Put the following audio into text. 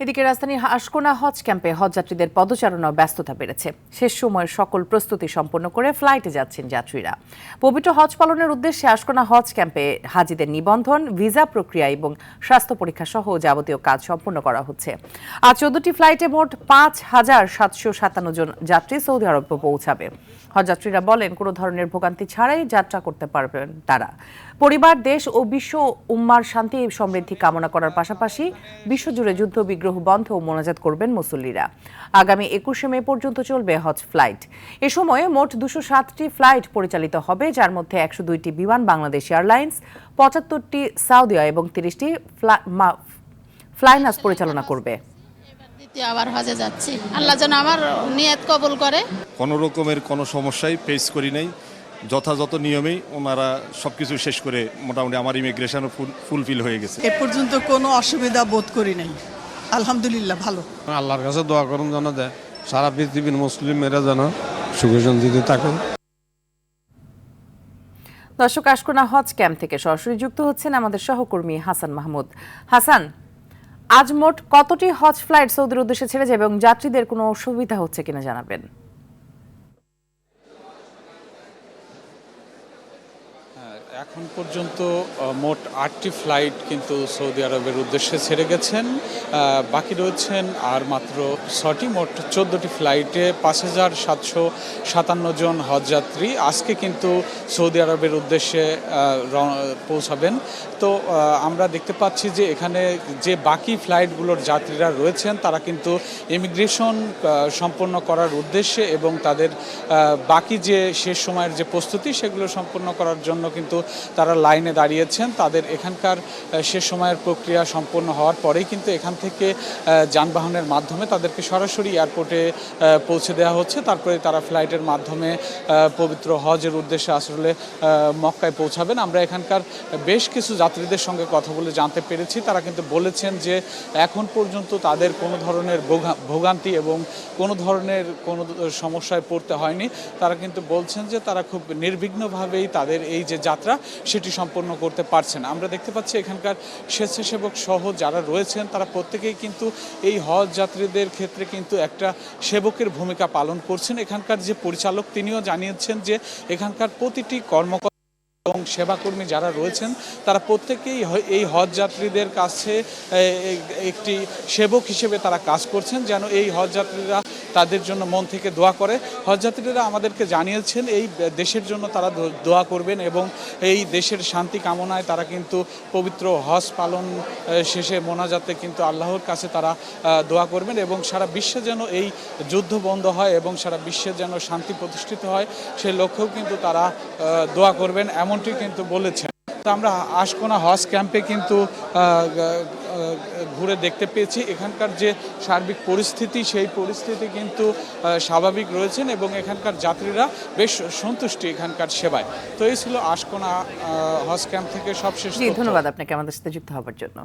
এদিকে রাজধানীর আশকোনা হজ ক্যাম্পে হজযাত্রীদের পদচারণা ব্যস্ততা বেড়েছে। শেষ সময়ের সকল প্রস্তুতি সম্পন্ন করে ফ্লাইটে যাচ্ছেন যাত্রীরা। পবিত্র হজ পালনের উদ্দেশ্যে আশকোনা হজ ক্যাম্পে হাজিদের নিবন্ধন, ভিসা প্রক্রিয়া এবং স্বাস্থ্য পরীক্ষা সহ যাবতীয় কাজ সম্পন্ন করা হচ্ছে। আজ 14টি ফ্লাইটে মোট 5,757 জন যাত্রী সৌদি আরবে পৌঁছাবে। হজযাত্রীরা বলেন, কোনো ধরনের ভোগান্তি ছাড়াই যাত্রা করতে পারবেন তারা। পরিবার, দেশ ও বিশ্ব উম্মার শান্তি সমৃদ্ধি কামনা করার পাশাপাশি বিশ্বজুড়ে যুদ্ধ বিগ্রহ বন্ধ ও মোনাজাত করবেন মুসল্লিরা। আগামী 21শে মে পর্যন্ত চলবে হজ ফ্লাইট। এ সময়ে মোট 207টি ফ্লাইট পরিচালিত হবে, যার মধ্যে 102টি বিমান বাংলাদেশ এয়ারলাইন্স, 75টি সাউদিয়া এবং 30টি ফ্লাইনাস পরিচালনা করবে। আবার হজে যাচ্ছি, আল্লাহ যেন আমার নিয়ত কবুল করে। কোনো রকমের কোনো সমস্যাই ফেস করি নাই, যথাযথ নিয়মেই ওনারা সবকিছু শেষ করে মোটামুটি আমার ইমিগ্রেশনও ফুলফিল হয়ে গেছে। এ পর্যন্ত কোনো অসুবিধা বোধ করি নাই, আলহামদুলিল্লাহ ভালো। আল্লাহর কাছে দোয়া করুন যেন সারা পৃথিবীর মুসলিমেরা যেন সুখে শান্তিতে থাকুন। দর্শক, আশকোনা হজ ক্যাম্প থেকে সরাসরি যুক্ত হচ্ছেন আমাদের সহকর্মী হাসান মাহমুদ। হাসান, আজ মোট কতটি হজ ফ্লাইট সৌদির উদ্দেশ্যে ছেড়ে যাবে এবং যাত্রীদের কোনো অসুবিধা হচ্ছে কিনা জানাবেন। এখন পর্যন্ত মোট 8টি ফ্লাইট কিন্তু সৌদি আরবের উদ্দেশ্যে ছেড়ে গেছেন। বাকি রয়েছেন আর মাত্র 6টি। মোট 14টি ফ্লাইটে 5,757 জন হজযাত্রী আজকে কিন্তু সৌদি আরবের উদ্দেশ্যে পৌঁছাবেন। তো আমরা দেখতে পাচ্ছি যে এখানে যে বাকি ফ্লাইটগুলোর যাত্রীরা রয়েছেন তারা কিন্তু ইমিগ্রেশন সম্পন্ন করার উদ্দেশ্যে এবং তাদের বাকি যে শেষ সময়ের যে প্রস্তুতি সেগুলো সম্পন্ন করার জন্য কিন্তু তারা লাইনে দাঁড়িয়েছেন। তাদের এখানকার শেষ সময়ের প্রক্রিয়া সম্পন্ন হওয়ার পরেই কিন্তু এখান থেকে যানবাহনের মাধ্যমে তাদেরকে সরাসরি এয়ারপোর্টে পৌঁছে দেওয়া হচ্ছে। তারপরে তারা ফ্লাইটের মাধ্যমে পবিত্র হজের উদ্দেশ্যে আসলে মক্কায় পৌঁছাবেন। আমরা এখানকার বেশ কিছু যাত্রীদের সঙ্গে কথা বলে জানতে পেরেছি, তারা কিন্তু বলেছেন যে এখন পর্যন্ত তাদের কোনো ধরনের ভোগান্তি এবং কোনো ধরনের কোনো সমস্যায় পড়তে হয়নি। তারা কিন্তু বলছেন যে তারা খুব নির্বিঘ্নভাবেই তাদের এই যে যাত্রা সেটি সম্পন্ন করতে পারছেন। আমরা দেখতে পাচ্ছি এখানকার স্বেচ্ছাসেবক সহ যারা রয়েছেন তারা প্রত্যেকেই কিন্তু এই হজ যাত্রীদের ক্ষেত্রে কিন্তু একটা সেবকের ভূমিকা পালন করছেন। এখানকার যে পরিচালক তিনিও জানিয়েছেন যে এখানকার প্রতিটি কর্মকর্তা এবং সেবাকর্মী যারা রয়েছেন তারা প্রত্যেকেই এই হজ যাত্রীদের কাছে একটি সেবক হিসেবে তারা কাজ করছেন, যেন এই হজ যাত্রীরা তাদের জন্য মন থেকে দোয়া করে। হজযাত্রীরা আমাদেরকে জানিয়েছেন এই দেশের জন্য তারা দোয়া করবেন এবং এই দেশের শান্তি কামনায় তারা কিন্তু পবিত্র হজ পালন শেষে মোনাজাতে কিন্তু আল্লাহর কাছে তারা দোয়া করবেন এবং সারা বিশ্বে যেন এই যুদ্ধ বন্ধ হয় এবং সারা বিশ্বে যেন শান্তি প্রতিষ্ঠিত হয় সেই লক্ষ্যেও কিন্তু তারা দোয়া করবেন, এমনটি কিন্তু বলেছেন। তো আমরা আশকোনা হজ ক্যাম্পে কিন্তু ঘুরে দেখতে পেয়েছি এখানকার যে সার্বিক পরিস্থিতি সেই পরিস্থিতি কিন্তু স্বাভাবিক রয়েছেন এবং এখানকার যাত্রীরা বেশ সন্তুষ্টি এখানকার সেবায়। তো এই ছিল আশকোনা হজ ক্যাম্প থেকে সবশেষ। ধন্যবাদ আপনাকে আমাদের সাথে যুক্ত হওয়ার জন্য।